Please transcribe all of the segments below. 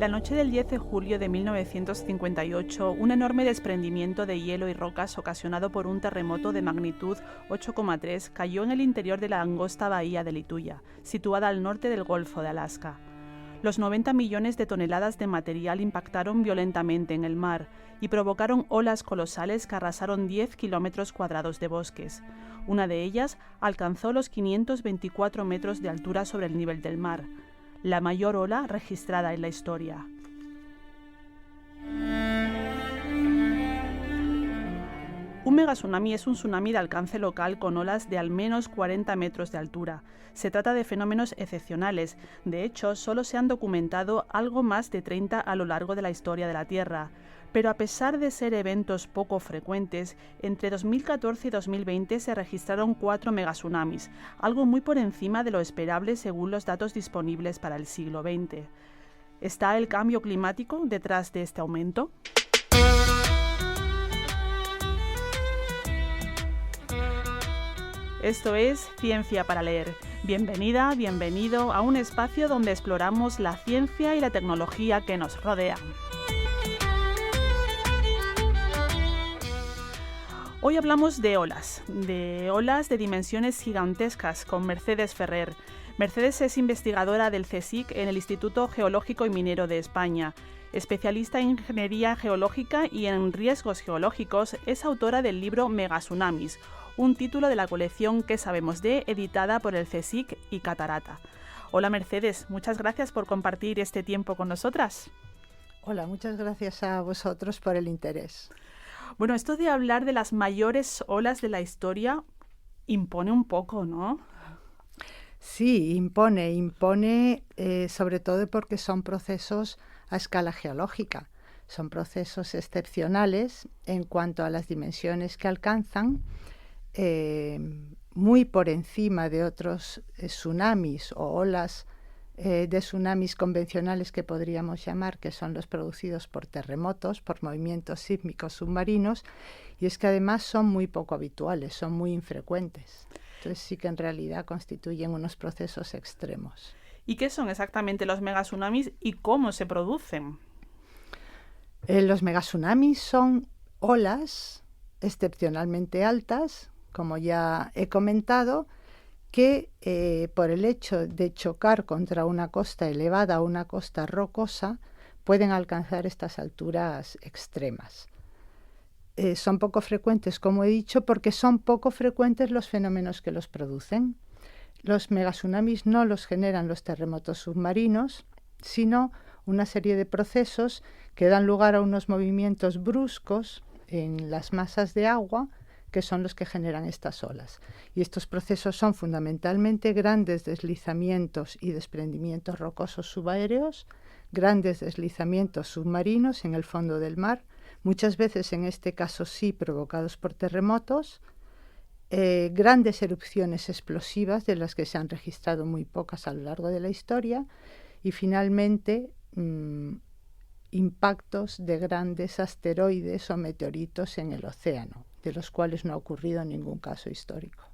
La noche del 10 de julio de 1958, un enorme desprendimiento de hielo y rocas ocasionado por un terremoto de magnitud 8,3 cayó en el interior de la angosta bahía de Lituya, situada al norte del Golfo de Alaska. Los 90 millones de toneladas de material impactaron violentamente en el mar y provocaron olas colosales que arrasaron 10 kilómetros cuadrados de bosques. Una de ellas alcanzó los 524 metros de altura sobre el nivel del mar, la mayor ola registrada en la historia. Un megatsunami es un tsunami de alcance local con olas de al menos 40 metros de altura. Se trata de fenómenos excepcionales. De hecho, solo se han documentado algo más de 30 a lo largo de la historia de la Tierra. Pero a pesar de ser eventos poco frecuentes, entre 2014 y 2020 se registraron 4 megatsunamis, algo muy por encima de lo esperable según los datos disponibles para el siglo XX. ¿Está el cambio climático detrás de este aumento? Esto es Ciencia para Leer. Bienvenida, bienvenido a un espacio donde exploramos la ciencia y la tecnología que nos rodean. Hoy hablamos de olas de dimensiones gigantescas con Mercedes Ferrer. Mercedes es investigadora del CSIC en el Instituto Geológico y Minero de España. Especialista en ingeniería geológica y en riesgos geológicos, es autora del libro Megatsunamis, un título de la colección ¿Qué sabemos de?, editada por el CSIC y Catarata. Hola Mercedes, muchas gracias por compartir este tiempo con nosotras. Hola, muchas gracias a vosotros por el interés. Bueno, esto de hablar de las mayores olas de la historia impone un poco, ¿no? Sí, impone sobre todo porque son procesos a escala geológica. Son procesos excepcionales en cuanto a las dimensiones que alcanzan, muy por encima de otros tsunamis o olas de tsunamis convencionales que podríamos llamar, que son los producidos por terremotos, por movimientos sísmicos submarinos, y es que además son muy poco habituales, son muy infrecuentes. Entonces sí que en realidad constituyen unos procesos extremos. ¿Y qué son exactamente los megatsunamis y cómo se producen? Los megatsunamis son olas excepcionalmente altas, como ya he comentado, que por el hecho de chocar contra una costa elevada o una costa rocosa pueden alcanzar estas alturas extremas. Son poco frecuentes, como he dicho, porque son poco frecuentes los fenómenos que los producen. Los megatsunamis no los generan los terremotos submarinos, sino una serie de procesos que dan lugar a unos movimientos bruscos en las masas de agua, que son los que generan estas olas. Y estos procesos son fundamentalmente grandes deslizamientos y desprendimientos rocosos subaéreos, grandes deslizamientos submarinos en el fondo del mar, muchas veces en este caso sí provocados por terremotos, grandes erupciones explosivas, de las que se han registrado muy pocas a lo largo de la historia, y finalmente impactos de grandes asteroides o meteoritos en el océano, de los cuales no ha ocurrido ningún caso histórico.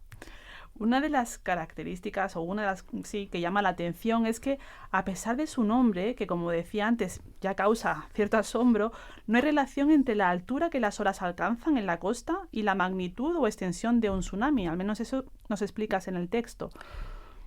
Una de las características, o una de las que llama la atención, es que a pesar de su nombre, que como decía antes ya causa cierto asombro, no hay relación entre la altura que las olas alcanzan en la costa y la magnitud o extensión de un tsunami. Al menos eso nos explicas en el texto.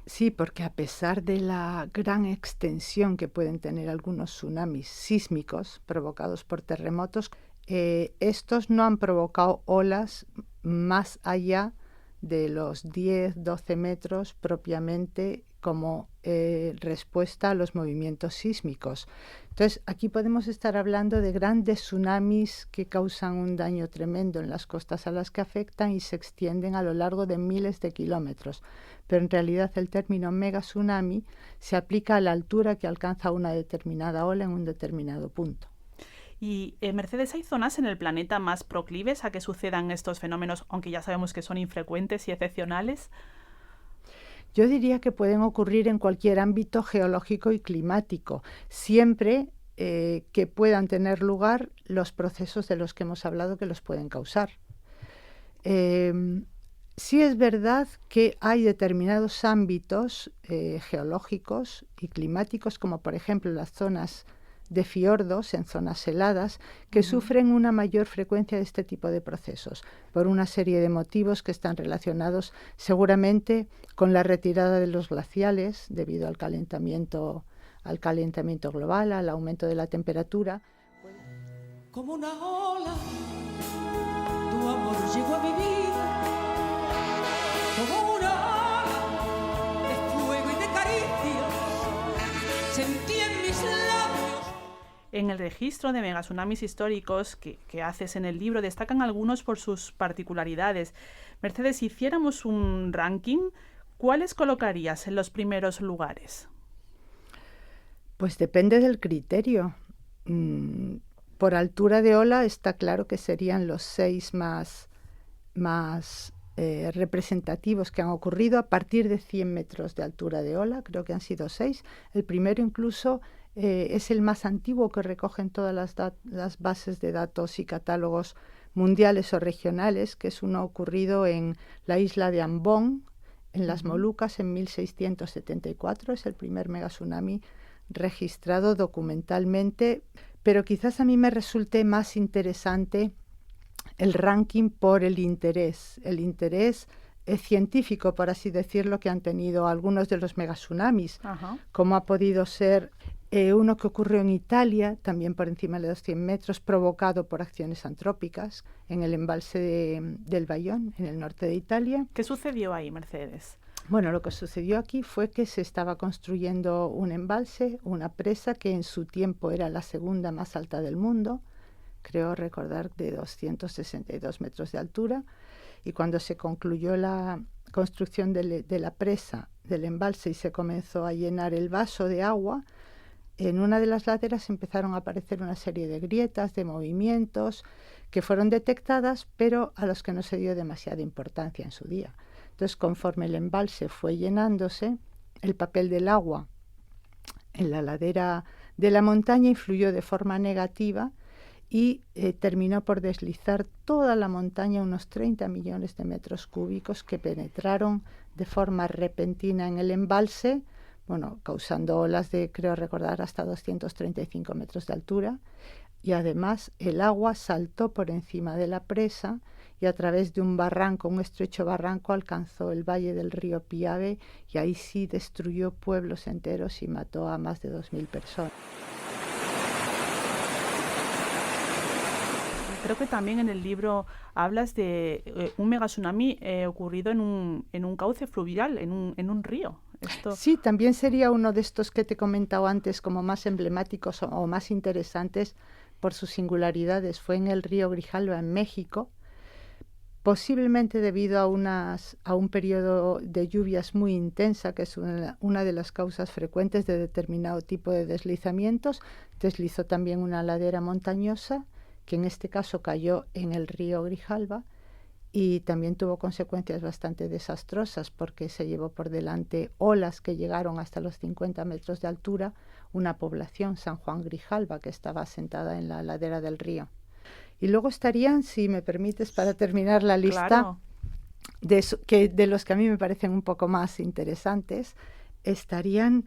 Sí, porque a pesar de la gran extensión que pueden tener algunos tsunamis sísmicos provocados por terremotos, estos no han provocado olas más allá de los 10-12 metros propiamente como respuesta a los movimientos sísmicos. Entonces, aquí podemos estar hablando de grandes tsunamis que causan un daño tremendo en las costas a las que afectan y se extienden a lo largo de miles de kilómetros. Pero en realidad el término megatsunami se aplica a la altura que alcanza una determinada ola en un determinado punto. Y, Mercedes, ¿hay zonas en el planeta más proclives a que sucedan estos fenómenos, aunque ya sabemos que son infrecuentes y excepcionales? Yo diría que pueden ocurrir en cualquier ámbito geológico y climático, siempre que puedan tener lugar los procesos de los que hemos hablado que los pueden causar. Sí es verdad que hay determinados ámbitos geológicos y climáticos, como por ejemplo las zonas de fiordos en zonas heladas que sufren una mayor frecuencia de este tipo de procesos, por una serie de motivos que están relacionados seguramente con la retirada de los glaciales debido al calentamiento global, al aumento de la temperatura. Como una ola, tu amor llegó a mi vida, como una ola de fuego y de caricias, sentí en mis labios. En el registro de megatsunamis históricos que haces en el libro destacan algunos por sus particularidades. Mercedes, si hiciéramos un ranking, ¿cuáles colocarías en los primeros lugares? Pues depende del criterio. Por altura de ola está claro que serían los 6 más representativos que han ocurrido a partir de 100 metros de altura de ola. Creo que han sido 6. El primero incluso es el más antiguo que recogen todas las bases de datos y catálogos mundiales o regionales, que es uno ocurrido en la isla de Ambon, en las Molucas, en 1674. Es el primer megatsunami registrado documentalmente, pero quizás a mí me resulte más interesante el ranking por el interés científico, por así decirlo, que han tenido algunos de los megatsunamis, como ha podido ser uno que ocurrió en Italia, también por encima de los 100 metros, provocado por acciones antrópicas en el embalse del Bayón, en el norte de Italia. ¿Qué sucedió ahí, Mercedes? Bueno, lo que sucedió aquí fue que se estaba construyendo un embalse, una presa que en su tiempo era la segunda más alta del mundo, creo recordar de 262 metros de altura, y cuando se concluyó la construcción de la presa, del embalse, y se comenzó a llenar el vaso de agua, en una de las laderas empezaron a aparecer una serie de grietas, de movimientos, que fueron detectadas, pero a los que no se dio demasiada importancia en su día. Entonces, conforme el embalse fue llenándose, el papel del agua en la ladera de la montaña influyó de forma negativa y terminó por deslizar toda la montaña unos 30 millones de metros cúbicos que penetraron de forma repentina en el embalse, causando olas de, creo recordar, hasta 235 metros de altura. Y además el agua saltó por encima de la presa y a través de un barranco, un estrecho barranco, alcanzó el valle del río Piave y ahí sí destruyó pueblos enteros y mató a más de 2.000 personas. Creo que también en el libro hablas de un megatsunami ocurrido en un cauce fluvial, en un río. Sí, también sería uno de estos que te he comentado antes como más emblemáticos o más interesantes por sus singularidades. Fue en el río Grijalva, en México, posiblemente debido a un periodo de lluvias muy intensa, que es una de las causas frecuentes de determinado tipo de deslizamientos. Deslizó también una ladera montañosa, que en este caso cayó en el río Grijalva, y también tuvo consecuencias bastante desastrosas porque se llevó por delante olas que llegaron hasta los 50 metros de altura, una población, San Juan Grijalva, que estaba asentada en la ladera del río. Y luego estarían, si me permites, para terminar la lista, claro, de los que a mí me parecen un poco más interesantes, estarían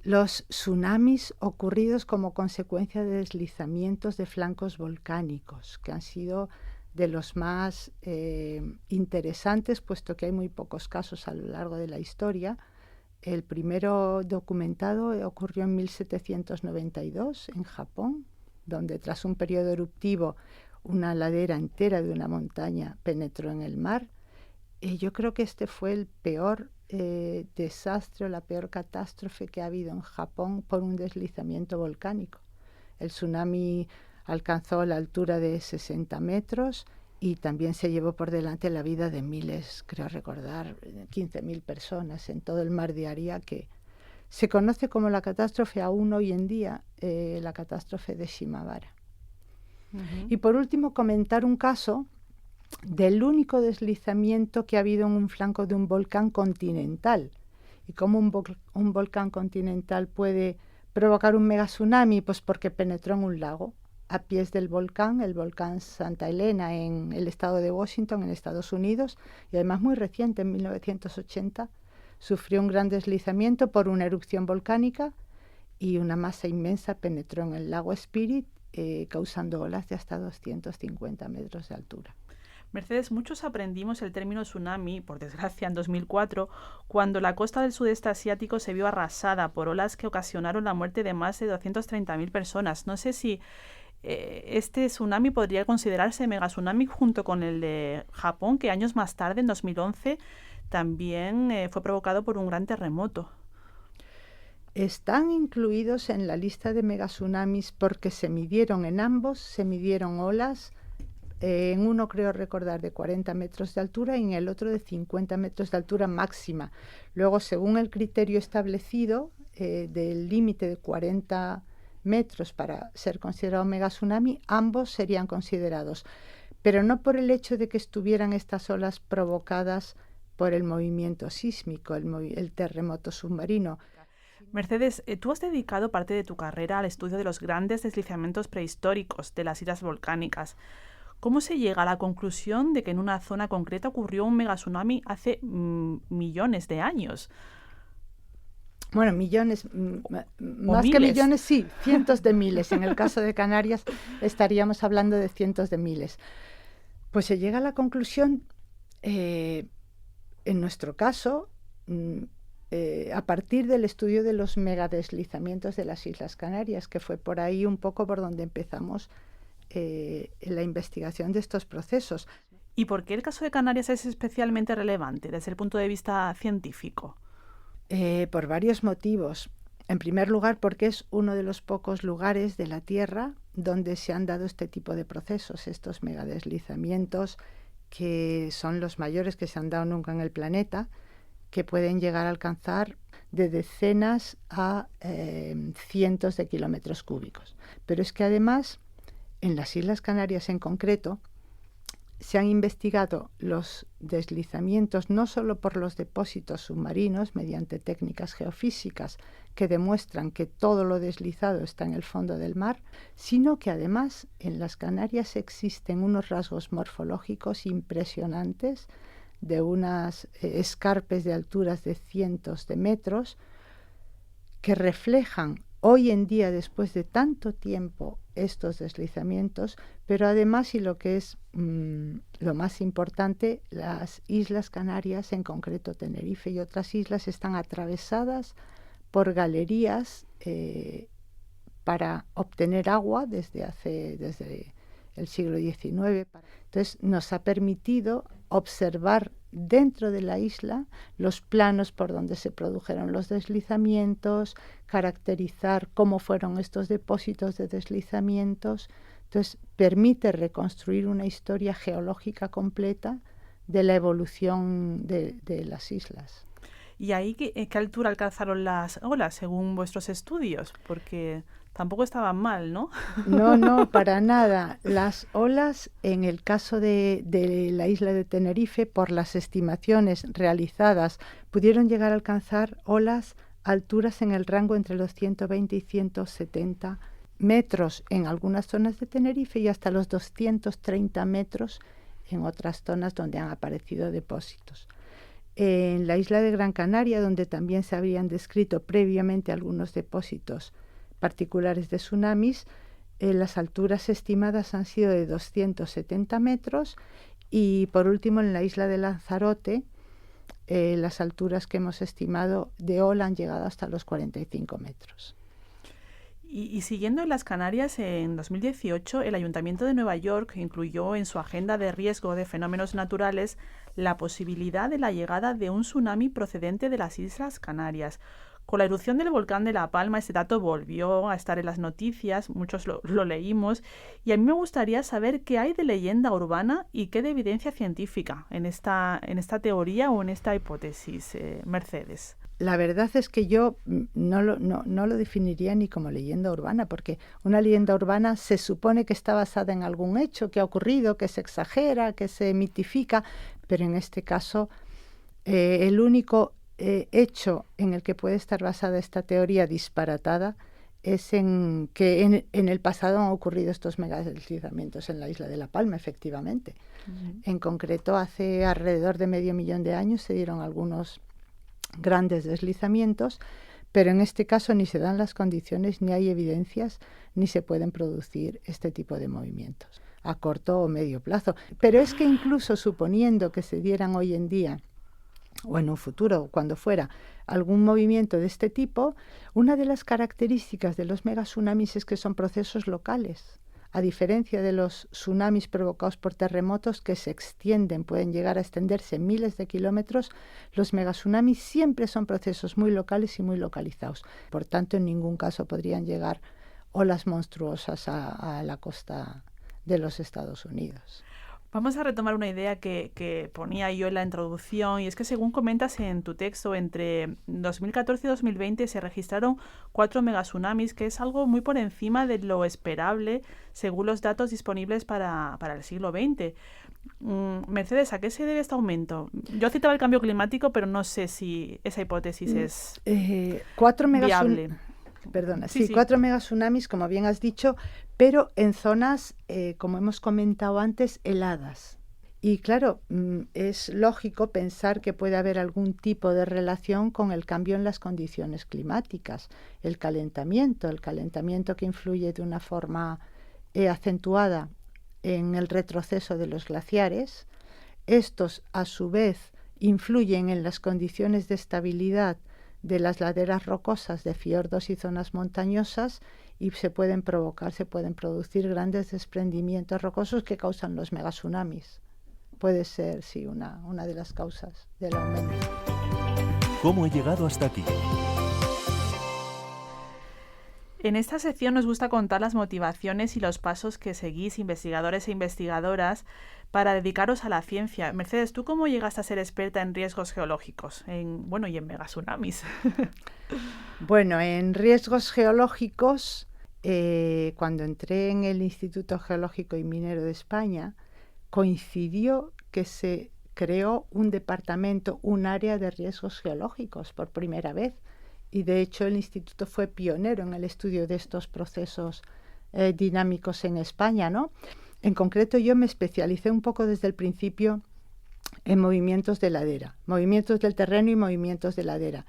los tsunamis ocurridos como consecuencia de deslizamientos de flancos volcánicos, que han sido de los más interesantes, puesto que hay muy pocos casos a lo largo de la historia. El primero documentado ocurrió en 1792 en Japón, donde tras un periodo eruptivo una ladera entera de una montaña penetró en el mar. Yo creo que este fue el peor desastre o la peor catástrofe que ha habido en Japón por un deslizamiento volcánico. El tsunami alcanzó la altura de 60 metros y también se llevó por delante la vida de miles, creo recordar, 15.000 personas en todo el mar de Aria, que se conoce como la catástrofe aún hoy en día, la catástrofe de Shimabara. Y por último, comentar un caso del único deslizamiento que ha habido en un flanco de un volcán continental. ¿Y cómo un volcán continental puede provocar un megatsunami? Pues porque penetró en un lago a pies del volcán, el volcán Santa Elena en el estado de Washington, en Estados Unidos, y además muy reciente, en 1980, sufrió un gran deslizamiento por una erupción volcánica y una masa inmensa penetró en el lago Spirit, causando olas de hasta 250 metros de altura. Mercedes, muchos aprendimos el término tsunami, por desgracia, en 2004, cuando la costa del sudeste asiático se vio arrasada por olas que ocasionaron la muerte de más de 230.000 personas. No sé si este tsunami podría considerarse megatsunami junto con el de Japón, que años más tarde, en 2011, también fue provocado por un gran terremoto. Están incluidos en la lista de megatsunamis porque se midieron en ambos, se midieron olas. En uno creo recordar de 40 metros de altura y en el otro de 50 metros de altura máxima. Luego, según el criterio establecido del límite de 40 metros para ser considerado megatsunami, ambos serían considerados, pero no por el hecho de que estuvieran estas olas provocadas por el movimiento sísmico, el terremoto submarino. Mercedes, tú has dedicado parte de tu carrera al estudio de los grandes deslizamientos prehistóricos de las islas volcánicas. ¿Cómo se llega a la conclusión de que en una zona concreta ocurrió un megatsunami hace millones de años? Bueno, millones, más que millones, sí, cientos de miles. En el caso de Canarias estaríamos hablando de cientos de miles. Pues se llega a la conclusión, en nuestro caso, a partir del estudio de los megadeslizamientos de las Islas Canarias, que fue por ahí un poco por donde empezamos la investigación de estos procesos. ¿Y por qué el caso de Canarias es especialmente relevante desde el punto de vista científico? Por varios motivos. En primer lugar, porque es uno de los pocos lugares de la Tierra donde se han dado este tipo de procesos, estos megadeslizamientos que son los mayores que se han dado nunca en el planeta, que pueden llegar a alcanzar de decenas a cientos de kilómetros cúbicos. Pero es que además, en las Islas Canarias en concreto, se han investigado los deslizamientos no solo por los depósitos submarinos mediante técnicas geofísicas que demuestran que todo lo deslizado está en el fondo del mar, sino que además en las Canarias existen unos rasgos morfológicos impresionantes de unas escarpes de alturas de cientos de metros que reflejan hoy en día, después de tanto tiempo, estos deslizamientos, pero además, y lo que es lo más importante, las Islas Canarias, en concreto Tenerife y otras islas, están atravesadas por galerías para obtener agua desde el siglo XIX. Entonces, nos ha permitido observar dentro de la isla los planos por donde se produjeron los deslizamientos, caracterizar cómo fueron estos depósitos de deslizamientos. Entonces, permite reconstruir una historia geológica completa de la evolución de las islas. ¿Y ahí qué altura alcanzaron las olas según vuestros estudios? Porque tampoco estaban mal, ¿no? No, para nada. Las olas, en el caso de la isla de Tenerife, por las estimaciones realizadas, pudieron llegar a alcanzar olas alturas en el rango entre los 120 y 170 metros en algunas zonas de Tenerife y hasta los 230 metros en otras zonas donde han aparecido depósitos. En la isla de Gran Canaria, donde también se habían descrito previamente algunos depósitos particulares de tsunamis, las alturas estimadas han sido de 270 metros y por último en la isla de Lanzarote las alturas que hemos estimado de ola han llegado hasta los 45 metros. Y siguiendo en las Canarias, en 2018 el Ayuntamiento de Nueva York incluyó en su agenda de riesgo de fenómenos naturales la posibilidad de la llegada de un tsunami procedente de las Islas Canarias. Con la erupción del volcán de La Palma, este dato volvió a estar en las noticias, muchos lo leímos, y a mí me gustaría saber qué hay de leyenda urbana y qué de evidencia científica en esta teoría o en esta hipótesis, Mercedes. La verdad es que yo no lo definiría ni como leyenda urbana, porque una leyenda urbana se supone que está basada en algún hecho que ha ocurrido, que se exagera, que se mitifica, pero en este caso el único hecho en el que puede estar basada esta teoría disparatada es en que en el pasado han ocurrido estos megadeslizamientos en la isla de La Palma, efectivamente. Uh-huh. En concreto, hace alrededor de 500.000 de años se dieron algunos grandes deslizamientos, pero en este caso ni se dan las condiciones, ni hay evidencias, ni se pueden producir este tipo de movimientos a corto o medio plazo. Pero es que incluso suponiendo que se dieran hoy en día o en un futuro, cuando fuera, algún movimiento de este tipo, una de las características de los megatsunamis es que son procesos locales. A diferencia de los tsunamis provocados por terremotos que se extienden, pueden llegar a extenderse miles de kilómetros, los megatsunamis siempre son procesos muy locales y muy localizados. Por tanto, en ningún caso podrían llegar olas monstruosas a la costa de los Estados Unidos. Vamos a retomar una idea que ponía yo en la introducción, y es que según comentas en tu texto, entre 2014 y 2020 se registraron 4 megatsunamis, que es algo muy por encima de lo esperable según los datos disponibles para el siglo XX. Mercedes, ¿a qué se debe este aumento? Yo citaba el cambio climático, pero no sé si esa hipótesis es viable. Perdona, sí, 4 megatsunamis, como bien has dicho, pero en zonas, como hemos comentado antes, heladas. Y claro, es lógico pensar que puede haber algún tipo de relación con el cambio en las condiciones climáticas, el calentamiento que influye de una forma acentuada en el retroceso de los glaciares. Estos, a su vez, influyen en las condiciones de estabilidad de las laderas rocosas de fiordos y zonas montañosas, y se pueden producir grandes desprendimientos rocosos que causan los megatsunamis. Puede ser, sí, una de las causas del aumento. ¿Cómo he llegado hasta aquí? En esta sección nos gusta contar las motivaciones y los pasos que seguís, investigadores e investigadoras, para dedicaros a la ciencia. Mercedes, ¿tú cómo llegaste a ser experta en riesgos geológicos y en megatsunamis? Bueno, en riesgos geológicos, cuando entré en el Instituto Geológico y Minero de España, coincidió que se creó un departamento, un área de riesgos geológicos por primera vez. Y de hecho el instituto fue pionero en el estudio de estos procesos dinámicos en España, ¿no? En concreto yo me especialicé un poco desde el principio en movimientos de ladera, movimientos del terreno y movimientos de ladera.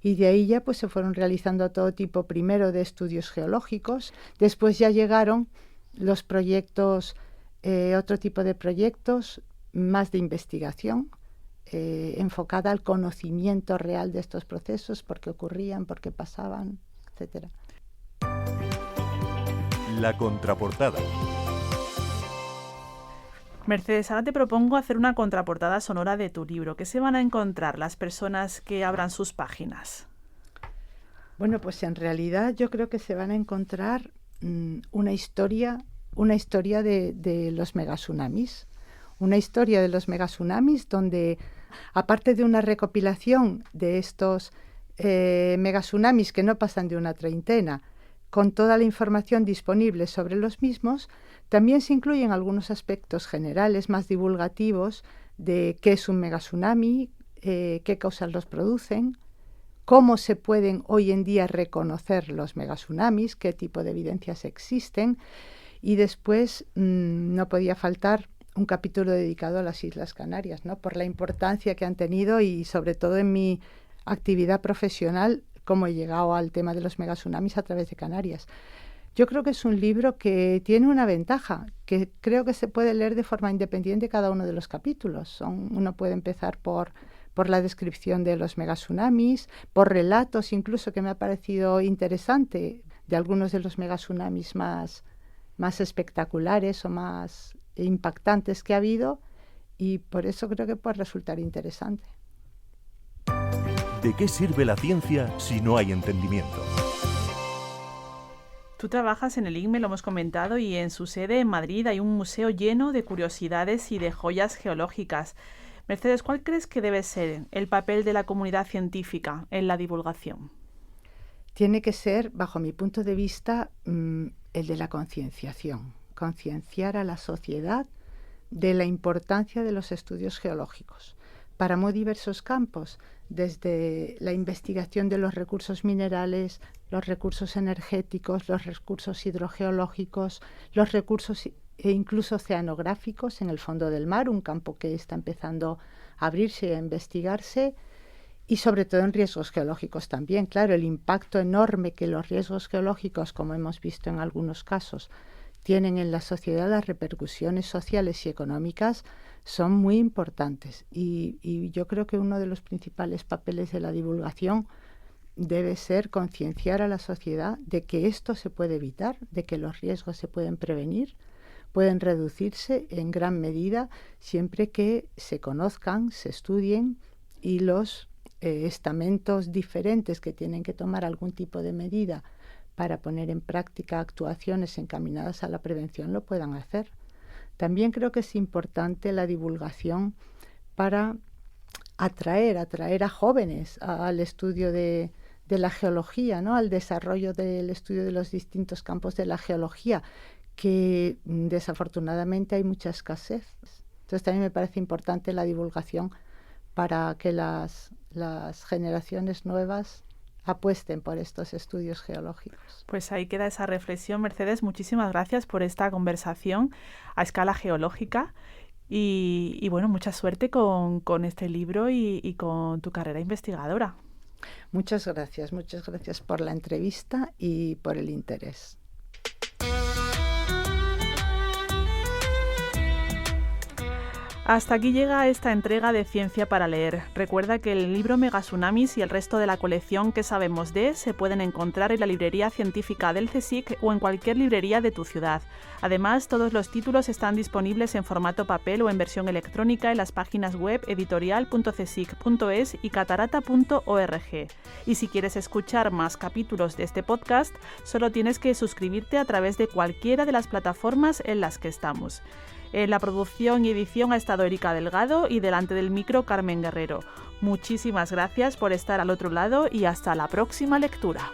Y de ahí ya pues se fueron realizando todo tipo, primero de estudios geológicos, después ya llegaron los proyectos, otro tipo de proyectos más de investigación, enfocada al conocimiento real de estos procesos, por qué ocurrían, por qué pasaban, etc. La contraportada. Mercedes, ahora te propongo hacer una contraportada sonora de tu libro. ¿Qué se van a encontrar las personas que abran sus páginas? Bueno, pues en realidad yo creo que se van a encontrar una historia de los megatsunamis. Una historia de los megatsunamis donde, aparte de una recopilación de estos megatsunamis que no pasan de una treintena, con toda la información disponible sobre los mismos, también se incluyen algunos aspectos generales más divulgativos de qué es un megatsunami, qué causas los producen, cómo se pueden hoy en día reconocer los megatsunamis, qué tipo de evidencias existen, y después no podía faltar un capítulo dedicado a las Islas Canarias, ¿no? Por la importancia que han tenido y sobre todo en mi actividad profesional, cómo he llegado al tema de los megatsunamis a través de Canarias. Yo creo que es un libro que tiene una ventaja, que creo que se puede leer de forma independiente cada uno de los capítulos. Uno puede empezar por la descripción de los megatsunamis, por relatos incluso que me ha parecido interesante de algunos de los megatsunamis más espectaculares o más impactantes que ha habido, y por eso creo que puede resultar interesante. ¿De qué sirve la ciencia si no hay entendimiento? Tú trabajas en el IGME, lo hemos comentado, y en su sede en Madrid hay un museo lleno de curiosidades y de joyas geológicas. Mercedes, ¿cuál crees que debe ser el papel de la comunidad científica en la divulgación? Tiene que ser, bajo mi punto de vista, el de la concienciación. Concienciar a la sociedad de la importancia de los estudios geológicos para muy diversos campos, desde la investigación de los recursos minerales, los recursos energéticos, los recursos hidrogeológicos, los recursos incluso oceanográficos en el fondo del mar, un campo que está empezando a abrirse y a investigarse, y sobre todo en riesgos geológicos también. Claro, el impacto enorme que los riesgos geológicos, como hemos visto en algunos casos, tienen en la sociedad, las repercusiones sociales y económicas son muy importantes. Y yo creo que uno de los principales papeles de la divulgación debe ser concienciar a la sociedad de que esto se puede evitar, de que los riesgos se pueden prevenir, pueden reducirse en gran medida siempre que se conozcan, se estudien y los estamentos diferentes que tienen que tomar algún tipo de medida para poner en práctica actuaciones encaminadas a la prevención lo puedan hacer. También creo que es importante la divulgación para atraer a jóvenes al estudio de la geología, ¿no? Al desarrollo del estudio de los distintos campos de la geología, que desafortunadamente hay mucha escasez. Entonces también me parece importante la divulgación para que las generaciones nuevas apuesten por estos estudios geológicos. Pues ahí queda esa reflexión. Mercedes, muchísimas gracias por esta conversación a escala geológica y bueno, mucha suerte con este libro y con tu carrera investigadora. Muchas gracias por la entrevista y por el interés. Hasta aquí llega esta entrega de Ciencia para Leer. Recuerda que el libro Megatsunamis y el resto de la colección que sabemos de se pueden encontrar en la librería científica del CSIC o en cualquier librería de tu ciudad. Además, todos los títulos están disponibles en formato papel o en versión electrónica en las páginas web editorial.csic.es y catarata.org. Y si quieres escuchar más capítulos de este podcast, solo tienes que suscribirte a través de cualquiera de las plataformas en las que estamos. En la producción y edición ha estado Erika Delgado y delante del micro Carmen Guerrero. Muchísimas gracias por estar al otro lado y hasta la próxima lectura.